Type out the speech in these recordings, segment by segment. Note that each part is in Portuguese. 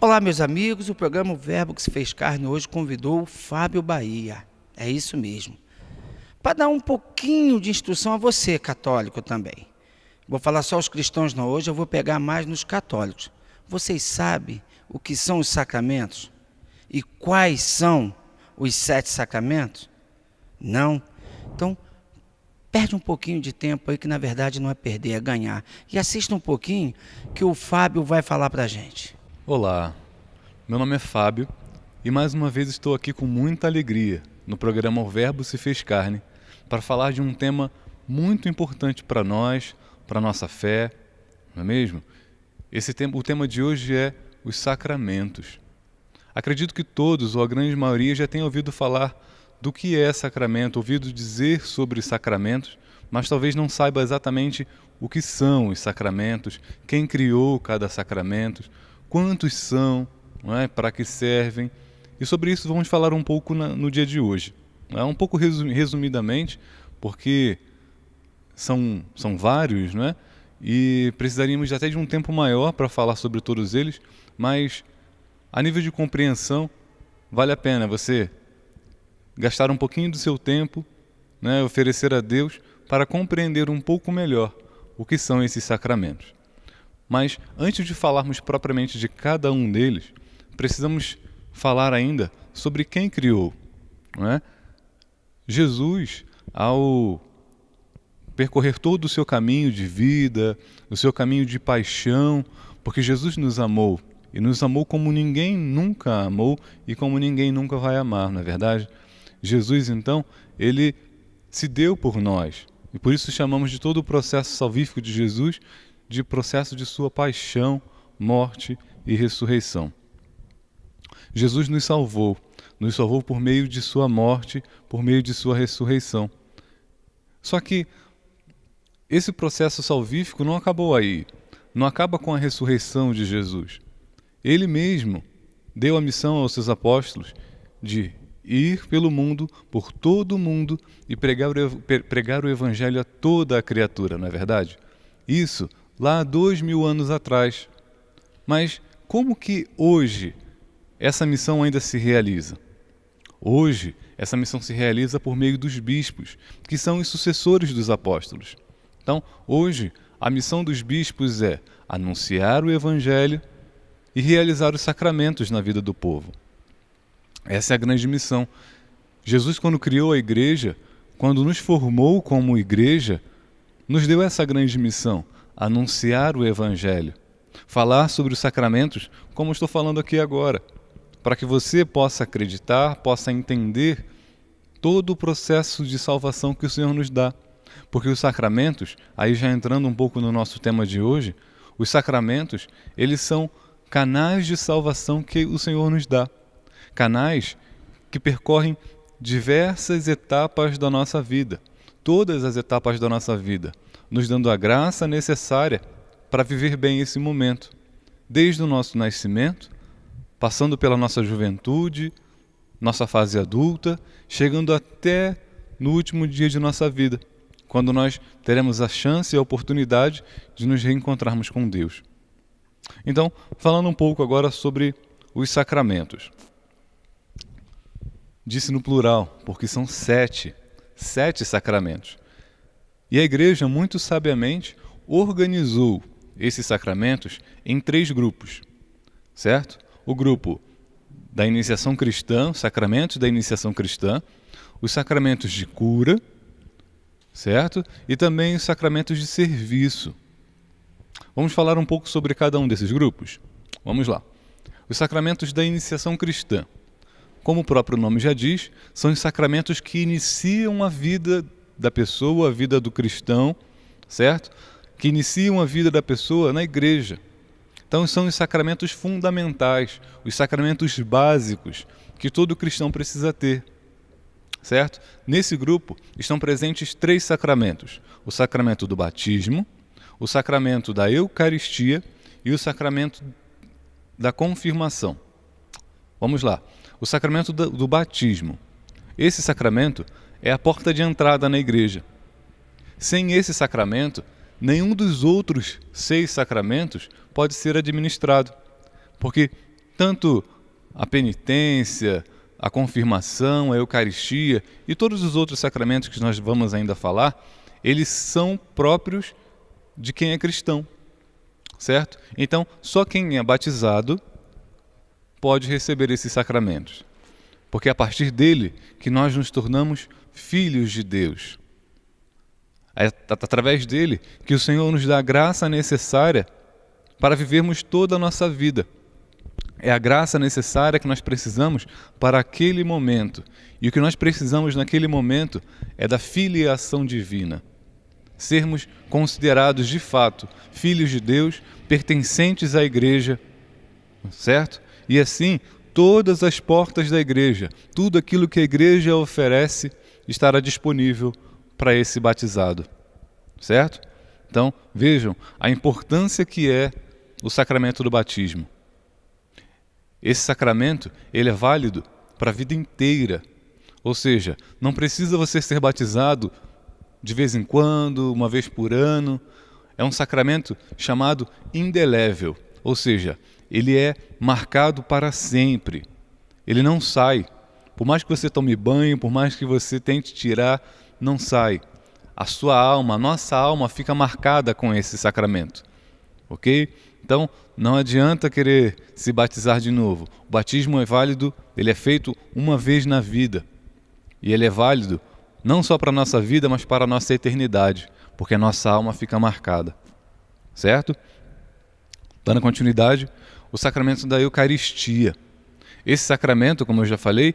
Olá, meus amigos. O programa O Verbo que se fez carne hoje convidou o Fábio Bahia. É isso mesmo. Para dar um pouquinho de instrução a você, católico também. Vou falar só os cristãos não hoje, eu vou pegar mais nos católicos. Vocês sabem o que são os sacramentos? E quais são os 7 sacramentos? Não? Então, perde um pouquinho de tempo aí, que na verdade não é perder, é ganhar. E assista um pouquinho que o Fábio vai falar para a gente. Olá, meu nome é Fábio e mais uma vez estou aqui com muita alegria no programa O Verbo se fez carne para falar de um tema muito importante para nós, para a nossa fé, não é mesmo? O tema de hoje é os sacramentos. Acredito que todos, ou a grande maioria, já tenham ouvido falar do que é sacramento, ouvido dizer sobre sacramentos, mas talvez não saiba exatamente o que são os sacramentos, quem criou cada sacramento, quantos são, não é? Para que servem. E sobre isso vamos falar um pouco no dia de hoje. Um pouco resumidamente, porque são vários, não é? E precisaríamos até de um tempo maior para falar sobre todos eles, mas a nível de compreensão, vale a pena você gastar um pouquinho do seu tempo, né, oferecer a Deus para compreender um pouco melhor o que são esses sacramentos. Mas antes de falarmos propriamente de cada um deles, precisamos falar ainda sobre quem criou, não é? Jesus, ao percorrer todo o seu caminho de vida, o seu caminho de paixão, porque Jesus nos amou, e nos amou como ninguém nunca amou e como ninguém nunca vai amar, não é verdade? Jesus, então, ele se deu por nós, e por isso chamamos de todo o processo salvífico de Jesus de processo de sua paixão, morte e ressurreição. Jesus nos salvou por meio de sua morte, por meio de sua ressurreição. Só que esse processo salvífico não acabou aí, não acaba com a ressurreição de Jesus. Ele mesmo deu a missão aos seus apóstolos de ir pelo mundo, por todo o mundo, e pregar o evangelho a toda a criatura, não é verdade? Isso lá há 2000 anos atrás. Mas como que hoje essa missão ainda se realiza? Hoje, essa missão se realiza por meio dos bispos, que são os sucessores dos apóstolos. Então, hoje, a missão dos bispos é anunciar o evangelho e realizar os sacramentos na vida do povo. Essa é a grande missão. Jesus, quando criou a igreja, quando nos formou como igreja, nos deu essa grande missão: anunciar o evangelho, falar sobre os sacramentos, como estou falando aqui agora, para que você possa acreditar, possa entender todo o processo de salvação que o Senhor nos dá. Porque os sacramentos, aí já entrando um pouco no nosso tema de hoje, os sacramentos, eles são canais de salvação que o Senhor nos dá. Canais que percorrem diversas etapas da nossa vida, todas as etapas da nossa vida, nos dando a graça necessária para viver bem esse momento, desde o nosso nascimento, passando pela nossa juventude, nossa fase adulta, chegando até no último dia de nossa vida, quando nós teremos a chance e a oportunidade de nos reencontrarmos com Deus. Então, falando um pouco agora sobre os sacramentos. Disse no plural, porque são 7 sacramentos. E a igreja, muito sabiamente, organizou esses sacramentos em 3 grupos, certo? O grupo da iniciação cristã, sacramentos da iniciação cristã, os sacramentos de cura, certo? E também os sacramentos de serviço. Vamos falar um pouco sobre cada um desses grupos? Vamos lá. Os sacramentos da iniciação cristã. Como o próprio nome já diz, são os sacramentos que iniciam a vida da pessoa, a vida do cristão, certo? Que iniciam a vida da pessoa na igreja. Então são os sacramentos fundamentais, os sacramentos básicos que todo cristão precisa ter, certo? Nesse grupo estão presentes 3 sacramentos: o sacramento do batismo, o sacramento da Eucaristia e o sacramento da confirmação. Vamos lá. O sacramento do batismo. Esse sacramento é a porta de entrada na igreja. Sem esse sacramento, nenhum dos outros 6 sacramentos pode ser administrado, porque tanto a penitência, a confirmação, a Eucaristia e todos os outros sacramentos que nós vamos ainda falar, eles são próprios de quem é cristão, certo? Então, só quem é batizado pode receber esses sacramentos, porque é a partir dele que nós nos tornamos filhos de Deus. É através dele que o Senhor nos dá a graça necessária para vivermos toda a nossa vida. É a graça necessária que nós precisamos para aquele momento. E o que nós precisamos naquele momento é da filiação divina. Sermos considerados de fato filhos de Deus, pertencentes à igreja, certo? E assim, todas as portas da igreja, tudo aquilo que a igreja oferece, estará disponível para esse batizado, certo? Então, vejam a importância que é o sacramento do batismo. Esse sacramento, ele é válido para a vida inteira. Ou seja, não precisa você ser batizado de vez em quando, uma vez por ano. É um sacramento chamado indelével. Ou seja, ele é marcado para sempre. Ele não sai. Por mais que você tome banho, por mais que você tente tirar, não sai. A sua alma, a nossa alma fica marcada com esse sacramento. Ok? Então, não adianta querer se batizar de novo. O batismo é válido, ele é feito uma vez na vida. E ele é válido não só para a nossa vida, mas para a nossa eternidade, porque a nossa alma fica marcada. Certo? Dando continuidade, o sacramento da Eucaristia. Esse sacramento, como eu já falei,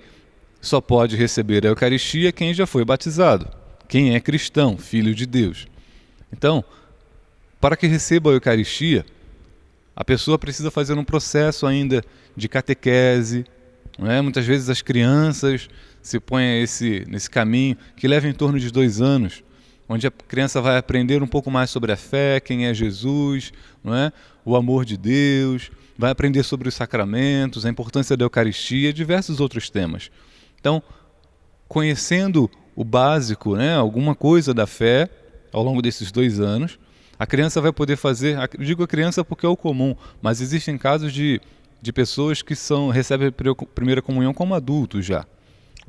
só pode receber a Eucaristia quem já foi batizado, quem é cristão, filho de Deus. Então, para que receba a Eucaristia, a pessoa precisa fazer um processo ainda de catequese, não é? Muitas vezes as crianças se põem nesse caminho que leva em torno de 2 anos, onde a criança vai aprender um pouco mais sobre a fé, quem é Jesus, não é? O amor de Deus, vai aprender sobre os sacramentos, a importância da Eucaristia e diversos outros temas. Então, conhecendo o básico, né, alguma coisa da fé, ao longo desses 2 anos, a criança vai poder fazer, digo a criança porque é o comum, mas existem casos de pessoas que recebem a primeira comunhão como adultos já.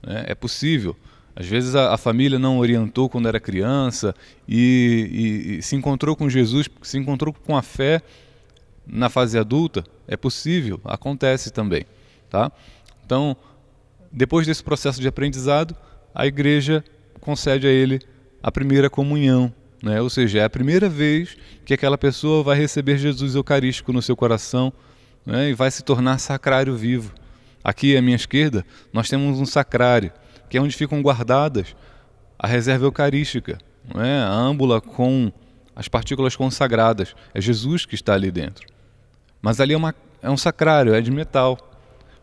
Né? É possível. Às vezes a família não orientou quando era criança e se encontrou com Jesus, se encontrou com a fé na fase adulta. É possível, acontece também. Tá? Então, depois desse processo de aprendizado, a igreja concede a ele a primeira comunhão. Né? Ou seja, é a primeira vez que aquela pessoa vai receber Jesus Eucarístico no seu coração, né? E vai se tornar sacrário vivo. Aqui à minha esquerda nós temos um sacrário, que é onde ficam guardadas a reserva eucarística, não é? A âmbula com as partículas consagradas. É Jesus que está ali dentro. Mas ali é um sacrário, é de metal.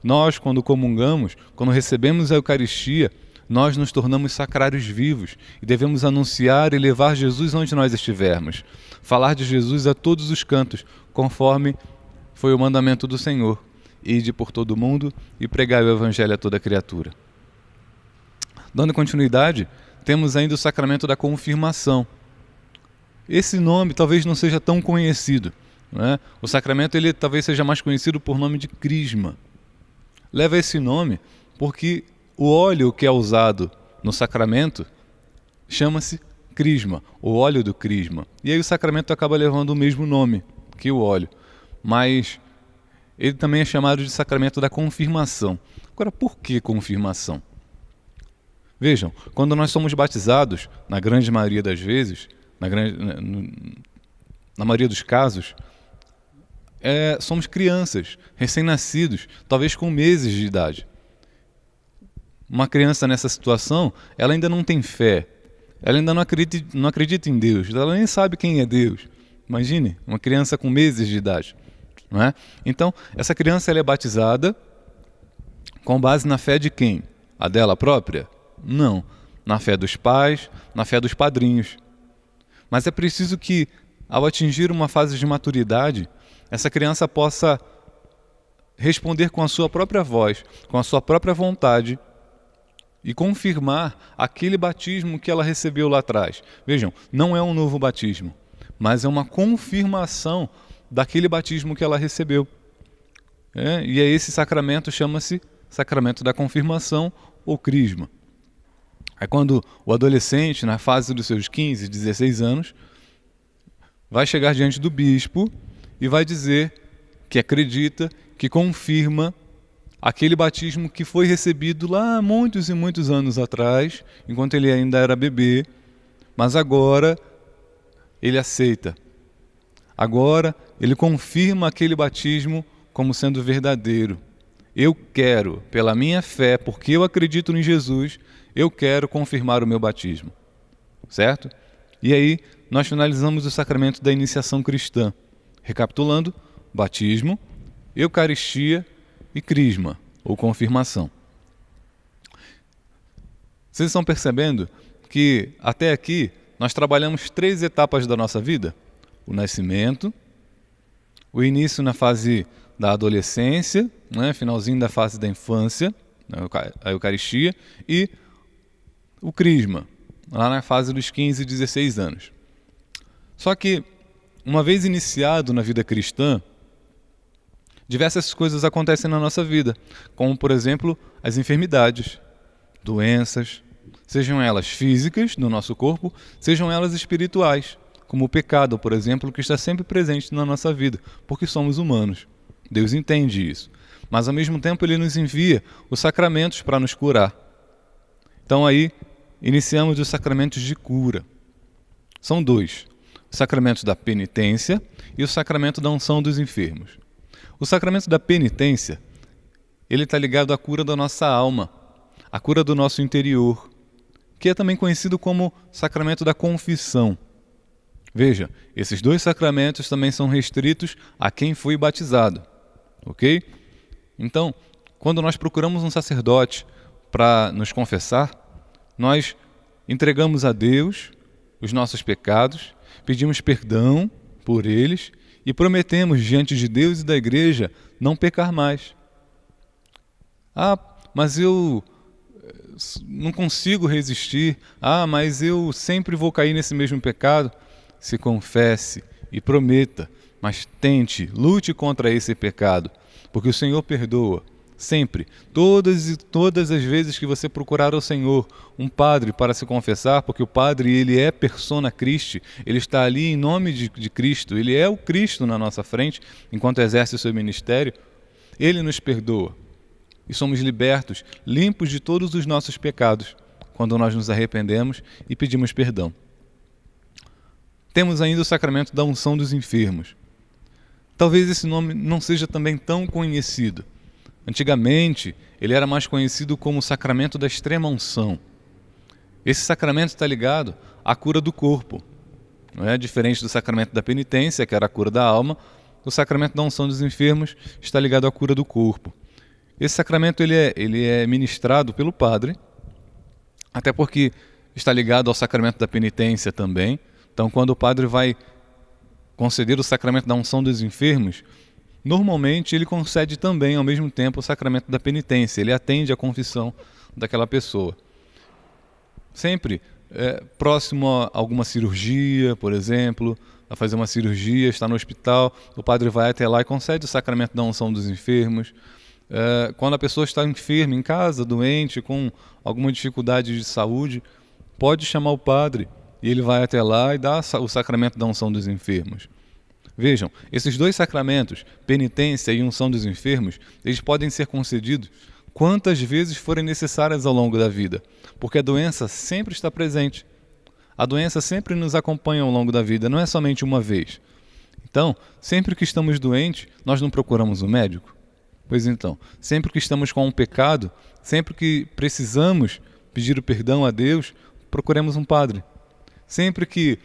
Nós, quando comungamos, quando recebemos a Eucaristia, nós nos tornamos sacrários vivos e devemos anunciar e levar Jesus onde nós estivermos. Falar de Jesus a todos os cantos, conforme foi o mandamento do Senhor. Ide por todo o mundo e pregai o Evangelho a toda criatura. Dando continuidade, temos ainda o sacramento da confirmação. Esse nome talvez não seja tão conhecido. Né? O sacramento ele talvez seja mais conhecido por nome de crisma. Leva esse nome porque o óleo que é usado no sacramento chama-se crisma, o óleo do crisma. E aí o sacramento acaba levando o mesmo nome que o óleo. Mas ele também é chamado de sacramento da confirmação. Agora, por que confirmação? Vejam, quando nós somos batizados, na grande maioria das vezes, na maioria dos casos, somos crianças, recém-nascidos, talvez com meses de idade. Uma criança nessa situação, ela ainda não tem fé, ela ainda não acredita em Deus, ela nem sabe quem é Deus. Imagine, uma criança com meses de idade. Não é? Então, essa criança ela é batizada com base na fé de quem? A dela própria? Não, na fé dos pais, na fé dos padrinhos. Mas é preciso que, ao atingir uma fase de maturidade, essa criança possa responder com a sua própria voz, com a sua própria vontade, e confirmar aquele batismo que ela recebeu lá atrás. Vejam, não é um novo batismo, mas é uma confirmação daquele batismo que ela recebeu. E aí esse sacramento chama-se sacramento da confirmação ou crisma. É quando o adolescente, na fase dos seus 15, 16 anos, vai chegar diante do bispo e vai dizer que acredita, que confirma aquele batismo que foi recebido lá muitos e muitos anos atrás, enquanto ele ainda era bebê, mas agora ele aceita. Agora ele confirma aquele batismo como sendo verdadeiro. Eu quero, pela minha fé, porque eu acredito em Jesus, eu quero confirmar o meu batismo. Certo? E aí nós finalizamos o sacramento da iniciação cristã. Recapitulando, batismo, Eucaristia e crisma, ou confirmação. Vocês estão percebendo que até aqui nós trabalhamos 3 etapas da nossa vida? O nascimento, o início na fase da adolescência, finalzinho da fase da infância, a Eucaristia, e o crisma, lá na fase dos 15 e 16 anos. Só que, uma vez iniciado na vida cristã, diversas coisas acontecem na nossa vida, como, por exemplo, as enfermidades, doenças, sejam elas físicas no nosso corpo, sejam elas espirituais, como o pecado, por exemplo, que está sempre presente na nossa vida, porque somos humanos. Deus entende isso. Mas, ao mesmo tempo, Ele nos envia os sacramentos para nos curar. Então, aí, iniciamos os sacramentos de cura. São 2. O sacramento da penitência e o sacramento da unção dos enfermos. O sacramento da penitência, ele está ligado à cura da nossa alma, à cura do nosso interior, que é também conhecido como sacramento da confissão. Veja, esses 2 sacramentos também são restritos a quem foi batizado, ok? Então, quando nós procuramos um sacerdote para nos confessar, nós entregamos a Deus os nossos pecados, pedimos perdão por eles e prometemos diante de Deus e da igreja não pecar mais. Mas eu não consigo resistir. Mas eu sempre vou cair nesse mesmo pecado. Se confesse e prometa, mas tente, lute contra esse pecado, porque o Senhor perdoa. Sempre, todas as vezes que você procurar ao Senhor um padre para se confessar, porque o padre ele é persona Christi, ele está ali em nome de Cristo, ele é o Cristo na nossa frente, enquanto exerce o seu ministério, ele nos perdoa. E somos libertos, limpos de todos os nossos pecados, quando nós nos arrependemos e pedimos perdão. Temos ainda o sacramento da unção dos enfermos. Talvez esse nome não seja também tão conhecido. Antigamente, ele era mais conhecido como o sacramento da extrema unção. Esse sacramento está ligado à cura do corpo. Não é diferente do sacramento da penitência, que era a cura da alma, o sacramento da unção dos enfermos está ligado à cura do corpo. Esse sacramento ele é ministrado pelo padre, até porque está ligado ao sacramento da penitência também. Então, quando o padre vai conceder o sacramento da unção dos enfermos, normalmente ele concede também, ao mesmo tempo, o sacramento da penitência. Ele atende à confissão daquela pessoa. Sempre próximo a alguma cirurgia, por exemplo, a fazer uma cirurgia, está no hospital, o padre vai até lá e concede o sacramento da unção dos enfermos. Quando a pessoa está enferma, em casa, doente, com alguma dificuldade de saúde, pode chamar o padre e ele vai até lá e dá o sacramento da unção dos enfermos. Vejam, esses 2 sacramentos, penitência e unção dos enfermos, eles podem ser concedidos quantas vezes forem necessárias ao longo da vida, porque a doença sempre está presente. A doença sempre nos acompanha ao longo da vida, não é somente uma vez. Então, sempre que estamos doentes, nós não procuramos um médico? Pois então, sempre que estamos com um pecado, sempre que precisamos pedir o perdão a Deus, procuremos um padre. Sempre que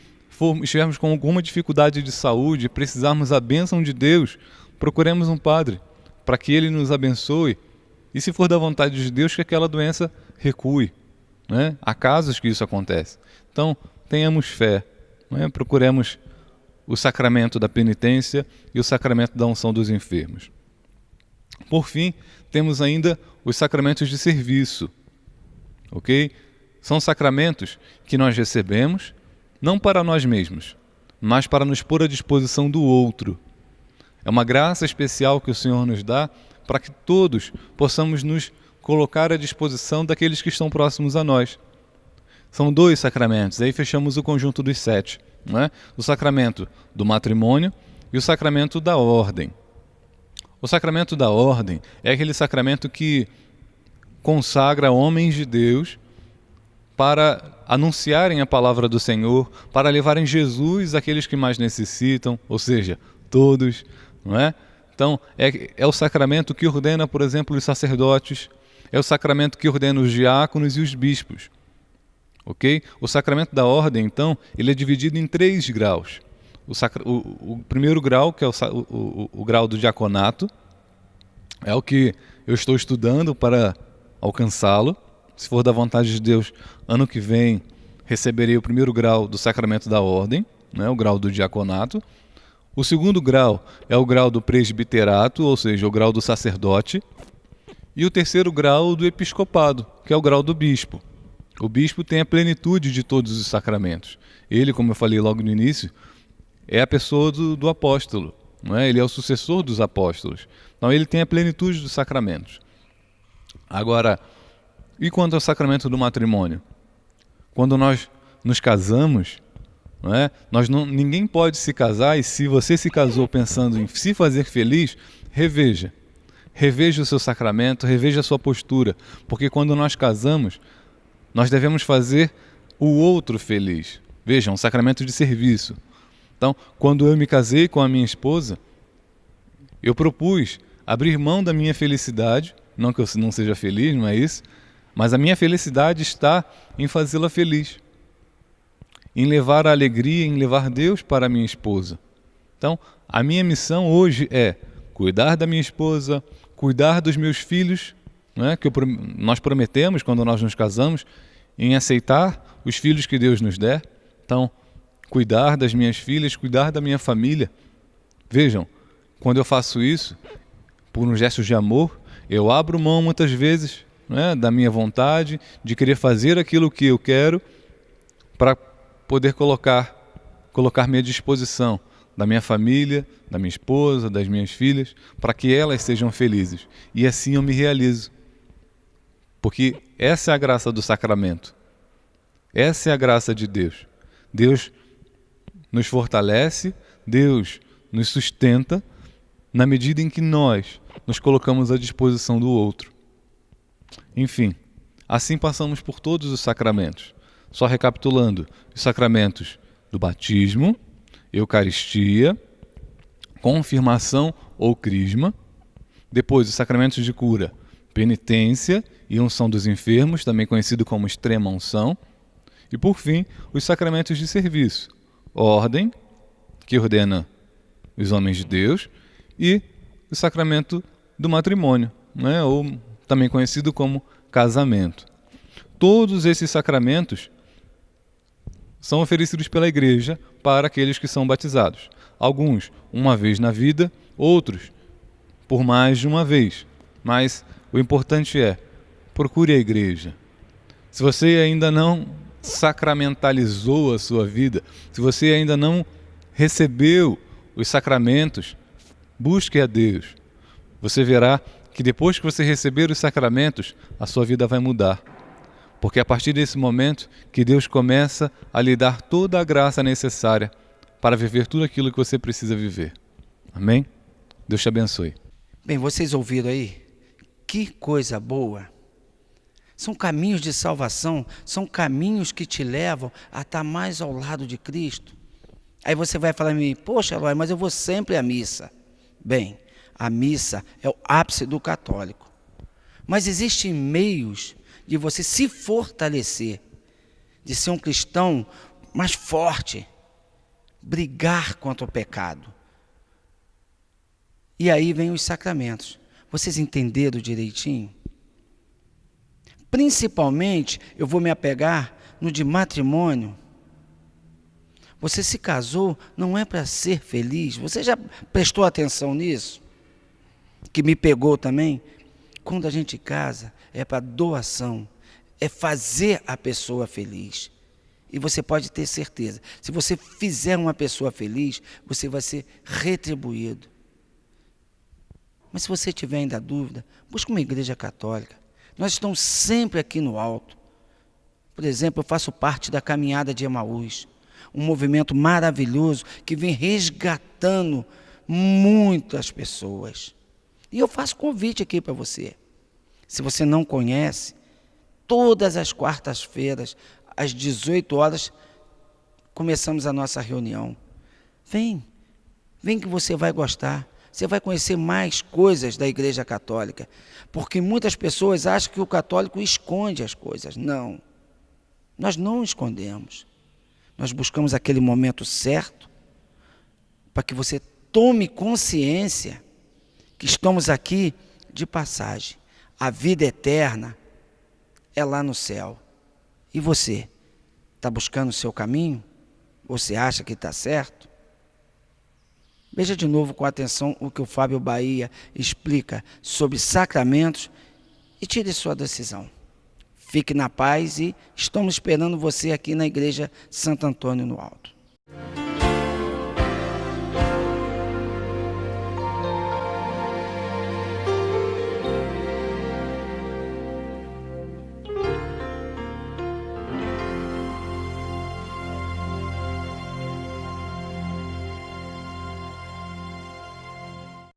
estivermos com alguma dificuldade de saúde, precisarmos da bênção de Deus, procuremos um padre, para que ele nos abençoe, e se for da vontade de Deus, que aquela doença recue. Né? Há casos que isso acontece. Então, tenhamos fé, né? Procuremos o sacramento da penitência e o sacramento da unção dos enfermos. Por fim, temos ainda os sacramentos de serviço. Ok? São sacramentos que nós recebemos, não para nós mesmos, mas para nos pôr à disposição do outro. É uma graça especial que o Senhor nos dá para que todos possamos nos colocar à disposição daqueles que estão próximos a nós. São 2 sacramentos, aí fechamos o conjunto dos 7. Não é? O sacramento do matrimônio e o sacramento da ordem. O sacramento da ordem é aquele sacramento que consagra homens de Deus para anunciarem a palavra do Senhor, para levarem Jesus àqueles que mais necessitam, ou seja, todos, não é? Então, é o sacramento que ordena, por exemplo, os sacerdotes, é o sacramento que ordena os diáconos e os bispos, ok? O sacramento da ordem, então, ele é dividido em 3 graus. O primeiro grau, que é o grau do diaconato, é o que eu estou estudando para alcançá-lo. Se for da vontade de Deus, ano que vem receberei o primeiro grau do sacramento da ordem, né, o grau do diaconato. O segundo grau é o grau do presbiterato, ou seja, o grau do sacerdote. E o terceiro grau do episcopado, que é o grau do bispo. O bispo tem a plenitude de todos os sacramentos. Ele, como eu falei logo no início, é a pessoa do apóstolo, não é? Ele é o sucessor dos apóstolos. Então ele tem a plenitude dos sacramentos. Agora, e quanto ao sacramento do matrimônio? Quando nós nos casamos, não é? Ninguém pode se casar, e se você se casou pensando em se fazer feliz, reveja. Reveja o seu sacramento, reveja a sua postura, porque quando nós casamos, nós devemos fazer o outro feliz. Veja, um sacramento de serviço. Então, quando eu me casei com a minha esposa, eu propus abrir mão da minha felicidade, não que eu não seja feliz, não é isso, mas a minha felicidade está em fazê-la feliz, em levar a alegria, em levar Deus para a minha esposa. Então, a minha missão hoje é cuidar da minha esposa, cuidar dos meus filhos, né, que nós prometemos quando nós nos casamos, em aceitar os filhos que Deus nos der. Então, cuidar das minhas filhas, cuidar da minha família. Vejam, quando eu faço isso, por um gesto de amor, eu abro mão muitas vezes, né, da minha vontade, de querer fazer aquilo que eu quero, para poder colocar-me à disposição da minha família, da minha esposa, das minhas filhas, para que elas sejam felizes. E assim eu me realizo. Porque essa é a graça do sacramento. Essa é a graça de Deus. Deus nos fortalece, Deus nos sustenta, na medida em que nós nos colocamos à disposição do outro. Enfim, assim passamos por todos os sacramentos. Só recapitulando, os sacramentos do batismo, Eucaristia, confirmação ou crisma, depois os sacramentos de cura, penitência e unção dos enfermos, também conhecido como extrema unção, e por fim, os sacramentos de serviço, ordem, que ordena os homens de Deus, e o sacramento do matrimônio, né? Ou também conhecido como casamento. Todos esses sacramentos são oferecidos pela Igreja para aqueles que são batizados. Alguns uma vez na vida, outros por mais de uma vez. Mas o importante é, procure a Igreja. Se você ainda não sacramentalizou a sua vida, se você ainda não recebeu os sacramentos, busque a Deus. Você verá que depois que você receber os sacramentos, a sua vida vai mudar. Porque é a partir desse momento que Deus começa a lhe dar toda a graça necessária para viver tudo aquilo que você precisa viver. Amém? Deus te abençoe. Bem, vocês ouviram aí? Que coisa boa! São caminhos de salvação, são caminhos que te levam a estar mais ao lado de Cristo. Aí você vai falar a mim, poxa, Eloy, mas eu vou sempre à missa. Bem, a missa é o ápice do católico. Mas existem meios de você se fortalecer, de ser um cristão mais forte, brigar contra o pecado. E aí vem os sacramentos. Vocês entenderam direitinho? Principalmente, eu vou me apegar no de matrimônio. Você se casou, não é para ser feliz. Você já prestou atenção nisso? Que me pegou também? Quando a gente casa, é para doação. É fazer a pessoa feliz. E você pode ter certeza, se você fizer uma pessoa feliz, você vai ser retribuído. Mas se você tiver ainda dúvida, busque uma igreja católica. Nós estamos sempre aqui no alto. Por exemplo, eu faço parte da Caminhada de Emaús, um movimento maravilhoso que vem resgatando muitas pessoas. E eu faço convite aqui para você. Se você não conhece, todas as quartas-feiras, às 18 horas, começamos a nossa reunião. Vem que você vai gostar. Você vai conhecer mais coisas da Igreja Católica. Porque muitas pessoas acham que o católico esconde as coisas. Não. Nós não escondemos. Nós buscamos aquele momento certo para que você tome consciência que estamos aqui de passagem. A vida eterna é lá no céu. E você? Está buscando o seu caminho? Você acha que está certo? Veja de novo com atenção o que o Fábio Bahia explica sobre sacramentos e tire sua decisão. Fique na paz e estamos esperando você aqui na Igreja Santo Antônio no Alto.